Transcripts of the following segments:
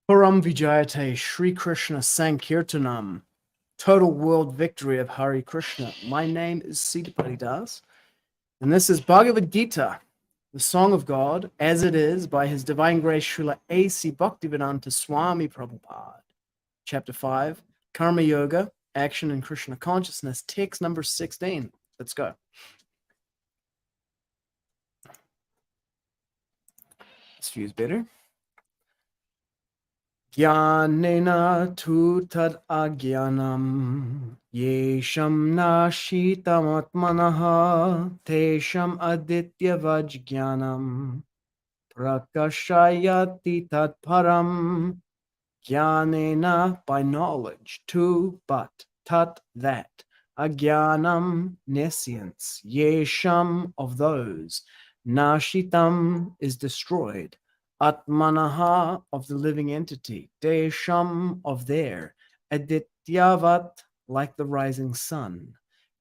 Param vijayate Śrī Kṛṣṇa Sankirtanam. Total world victory of Hare Krishna. My name is Sitapati, and this is Bhagavad-gītā, the Song of God, as it is by His Divine Grace Srila A.C. Bhaktivedanta Swami Prabhupada. Chapter 5, Karma Yoga, Action in Krishna Consciousness, text number 16. Let's go. This view's better. Jñānena tu tad ajñānam, yeṣāṁ nāśitam ātmanaḥ, teṣām āditya-vaj jñānam, prakāśayati tad param, jñānena by knowledge, tu but, tat that, ajñānam nescience, yeṣāṁ of those, nāśitam is destroyed, ātmanaḥ of the living entity, teṣām of their, ādityavat like the rising sun,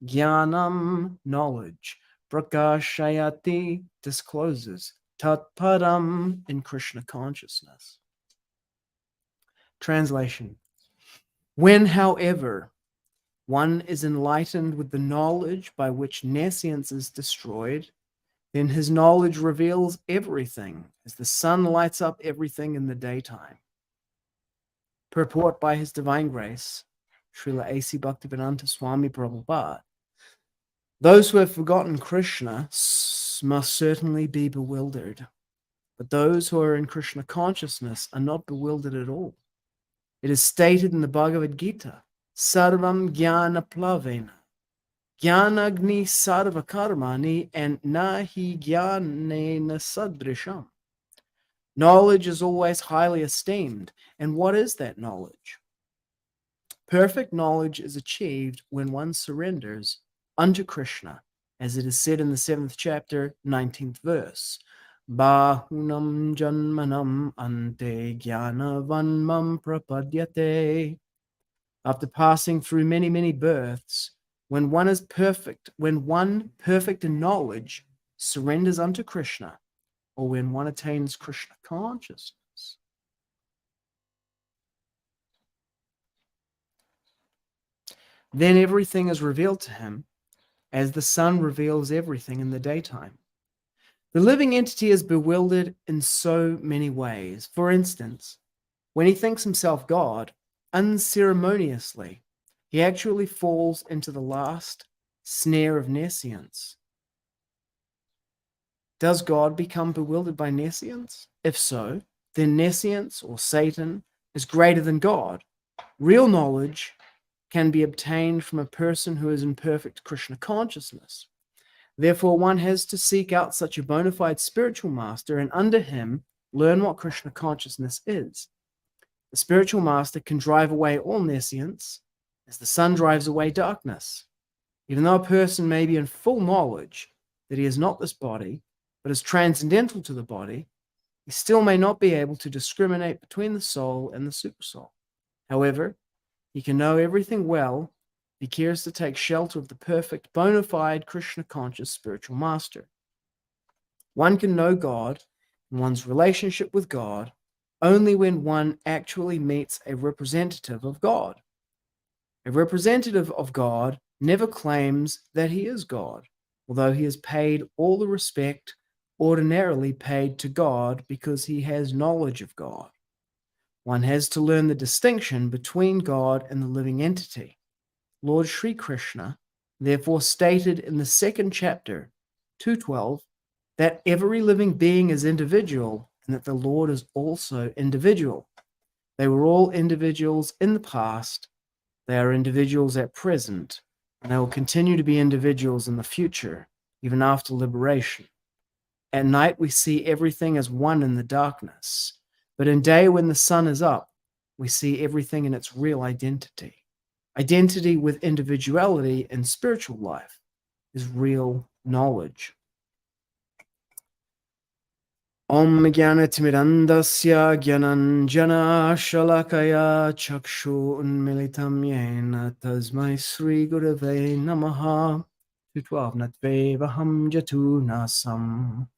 jñānam knowledge, prakāśayati discloses, tat param in Krishna consciousness. Translation: when, however, one is enlightened with the knowledge by which nescience is destroyed, then his knowledge reveals everything, as the sun lights up everything in the daytime. Purport by His Divine Grace, Srila A.C. Bhaktivedanta Swami Prabhupada. Those who have forgotten Krishna must certainly be bewildered, but those who are in Krishna consciousness are not bewildered at all. It is stated in the Bhagavad-gītā, sarvaṁ jñāna-plavena, jñānaṁ sarva-karmāṇi and nahi jñānena sadṛśam. Knowledge is always highly esteemed. And what is that knowledge? Perfect knowledge is achieved when one surrenders unto Krishna, as it is said in the 7th chapter, 19th verse. Bahūnāṁ janmanām ante jñāna-vanmam prapadyate. After passing through many, many births, when one is perfect, when one perfect in knowledge surrenders unto Krishna, or when one attains Krishna consciousness, then everything is revealed to him, as the sun reveals everything in the daytime. The living entity is bewildered in so many ways. For instance, when he thinks himself God, unceremoniously, he actually falls into the last snare of nescience. Does God become bewildered by nescience? If so, then nescience, or Satan, is greater than God. Real knowledge can be obtained from a person who is in perfect Krishna consciousness. Therefore, one has to seek out such a bona fide spiritual master and under him learn what Krishna consciousness is. The spiritual master can drive away all nescience, as the sun drives away darkness. Even though a person may be in full knowledge that he is not this body, but is transcendental to the body, he still may not be able to discriminate between the soul and the supersoul. However, he can know everything well if he cares to take shelter of the perfect, bona fide, Krishna-conscious spiritual master. One can know God and one's relationship with God only when one actually meets a representative of God. A representative of God never claims that he is God, although he is paid all the respect ordinarily paid to God because he has knowledge of God. One has to learn the distinction between God and the living entity. Lord Śrī Kṛṣṇa therefore stated in the 2nd chapter, 2:12, that every living being is individual and that the Lord is also individual. They were all individuals in the past. They are individuals at present, and they will continue to be individuals in the future, even after liberation. At night, we see everything as one in the darkness, but in day when the sun is up, we see everything in its real identity. Identity with individuality in spiritual life is real knowledge. Om jñāna-timirandasya jñānanjana shalakaya chakshu unmilitam yena tasmai Śrī Gurave namaha. 2:12 Natvevaham jatu nasam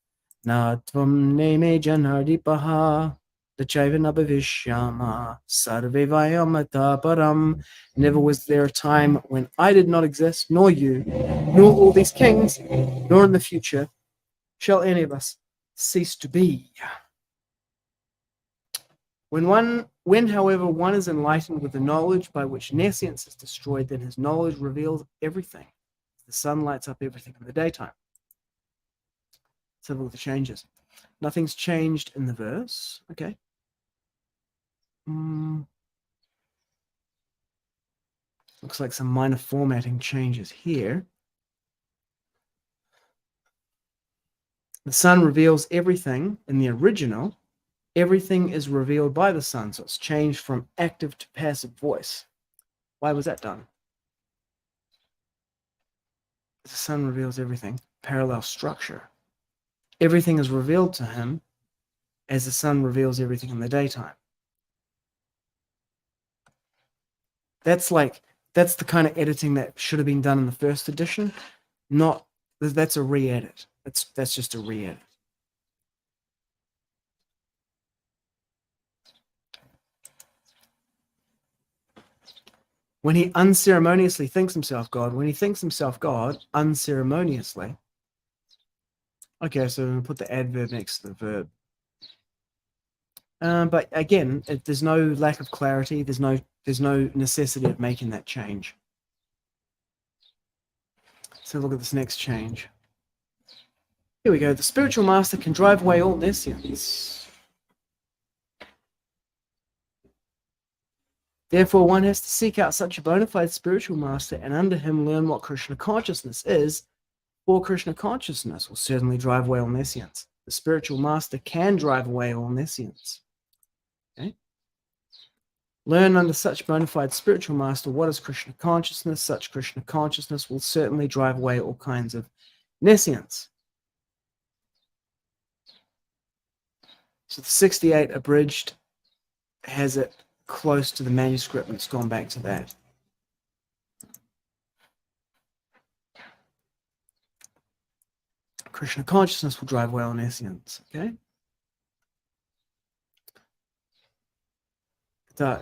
natvam neme janardipaha Dachaiva nabhavishyama sarve vayamata param. Never was there a time when I did not exist, nor you, nor all these kings, nor in the future shall any of us cease to be. When, however, one is enlightened with the knowledge by which nescience is destroyed, then his knowledge reveals everything. The sun lights up everything in the daytime. Let's have a look at the changes. Nothing's changed in the verse. Okay. Looks like some minor formatting changes here. The sun reveals everything in the original. Everything is revealed by the sun, so it's changed from active to passive voice. Why was that done? The sun reveals everything. Parallel structure. Everything is revealed to him as the sun reveals everything in the daytime. That's the kind of editing that should have been done in the first edition. That's a re-edit. That's just a re-edit. When he unceremoniously thinks himself God, unceremoniously. Okay, so we'll put the adverb next to the verb. But again, there's no lack of clarity. There's no necessity of making that change. So look at this next change. Here we go. The spiritual master can drive away all nescience. Therefore, one has to seek out such a bona fide spiritual master and under him learn what Krishna consciousness is, for Krishna consciousness will certainly drive away all nescience. The spiritual master can drive away all nescience. Okay? Learn under such bona fide spiritual master what is Krishna consciousness. Such Krishna consciousness will certainly drive away all kinds of nescience. So the 68 abridged has it close to the manuscript, and it's gone back to that. Krishna consciousness will drive away all nescience. Okay?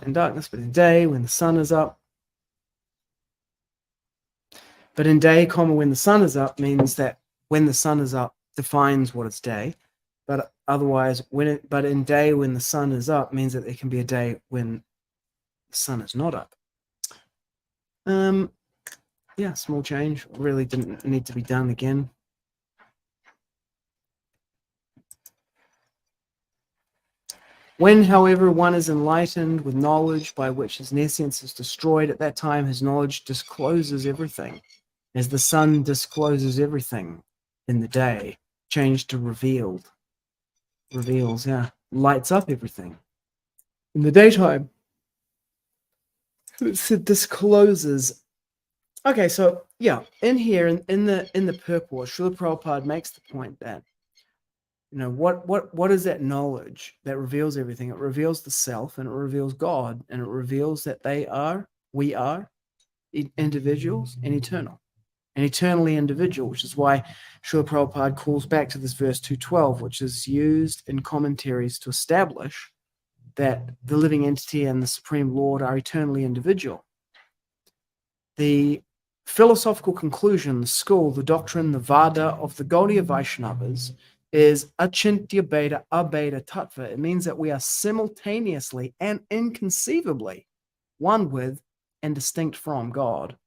In darkness, but in day, when the sun is up. But in day, when the sun is up means that when the sun is up defines what is day. But otherwise, but in day when the sun is up means that there can be a day when the sun is not up. Yeah, small change. Really didn't need to be done again. When, however, one is enlightened with knowledge by which his nescience is destroyed, at that time his knowledge discloses everything, as the sun discloses everything in the day, changed to revealed. Reveals, yeah. Lights up everything. In the daytime, it discloses. Okay, so yeah, in here, in the purport, Srila Prabhupada makes the point that, you know, what is that knowledge that reveals everything? It reveals the self, and it reveals God, and it reveals that we are individuals and eternal. And eternally individual, which is why Srila Prabhupada calls back to this verse 212, which is used in commentaries to establish that the living entity and the Supreme Lord are eternally individual. The philosophical conclusion, the school, the doctrine, the vada of the Gaudiya Vaishnavas is achintya beta abeta tattva. It means that we are simultaneously and inconceivably one with and distinct from God.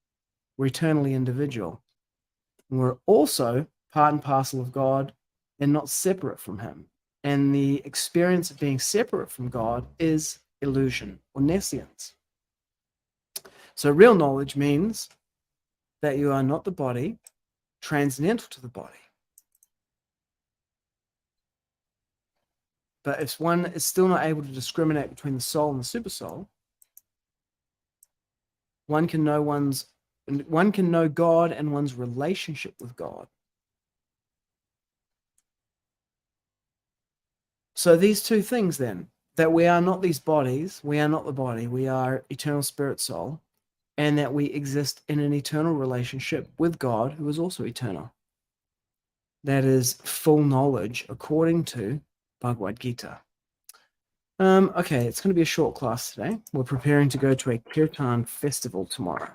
We're eternally individual. And we're also part and parcel of God and not separate from him. And the experience of being separate from God is illusion or nescience. So real knowledge means that you are not the body, transcendental to the body. But if one is still not able to discriminate between the soul and the supersoul, one can know God and one's relationship with God. So these two things then, that we are not these bodies, we are not the body, we are eternal spirit soul, and that we exist in an eternal relationship with God, who is also eternal. That is full knowledge according to Bhagavad-gītā. Okay, it's going to be a short class today. We're preparing to go to a kirtan festival tomorrow.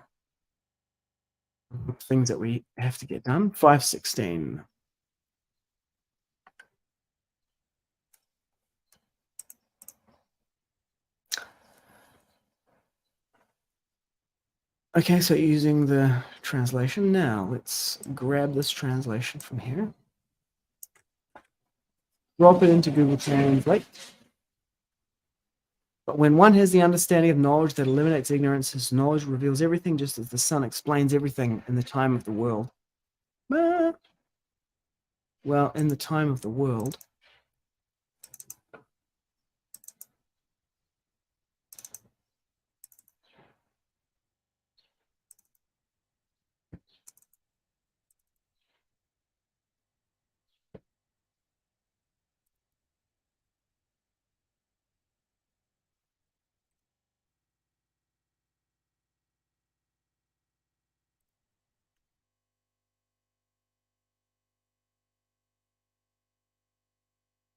Things that we have to get done. 5:16. Okay, so using the translation now, let's grab this translation from here. Drop it into Google Translate. But when one has the understanding of knowledge that eliminates ignorance, his knowledge reveals everything just as the sun explains everything in the time of the world. Well, in the time of the world.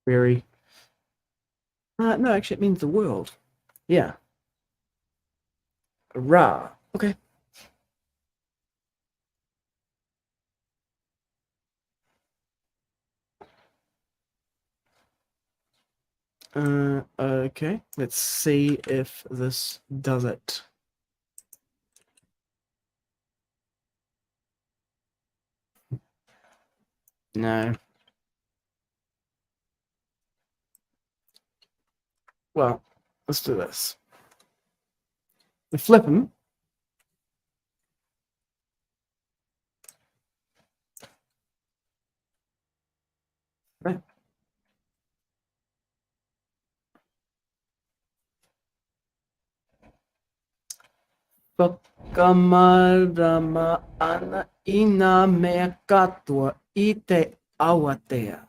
Very. No, actually, it means the world. Yeah. Ra. Okay. Okay. Let's see if this does it. No. Well, let's do this. We flip them. Right. Pakamarama ana ina mea katua ite awatea.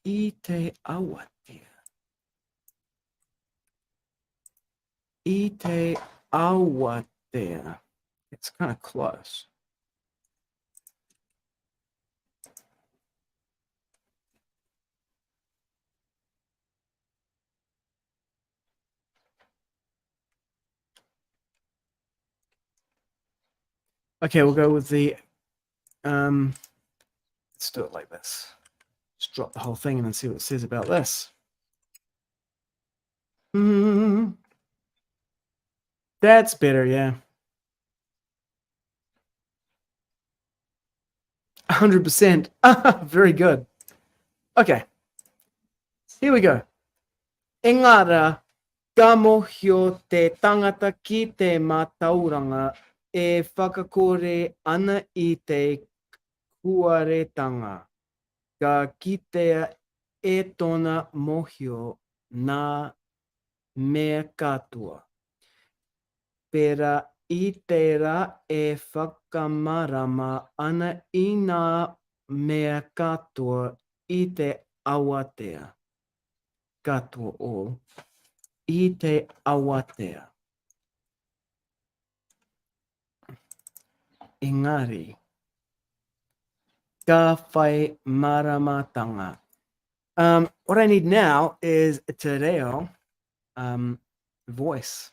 Ite awatea. Ite awatea. It's kind of close. Okay, we'll go with the, let's do it like this. Just drop the whole thing and then see what it says about this. That's better, yeah. 100%. Very good. Okay. Here we go. Engara, kamo hio te tangata ki te mātauranga e whakakore ana i te kuaretanga. Ka kitea e tōna mohio nā mea katoa. Pera i tērā e whakamarama ana i nā mea katoa i te awatea. Katoa o. I te awatea. Engari. Ka whai maramatanga. What I need now is te reo voice.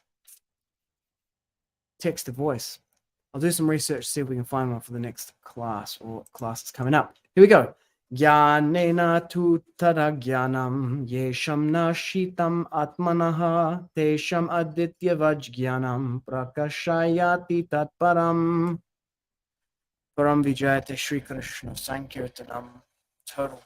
Text to voice. I'll do some research, see if we can find one for the next class or classes coming up. Here we go. Jñānena tu tara jñānam, yeṣāṁ nāśitam ātmanaḥ, teṣām āditya-vaj jñānam, prakāśayati tat param. Param vijayate Śrī Kṛṣṇa Sankirtanam, total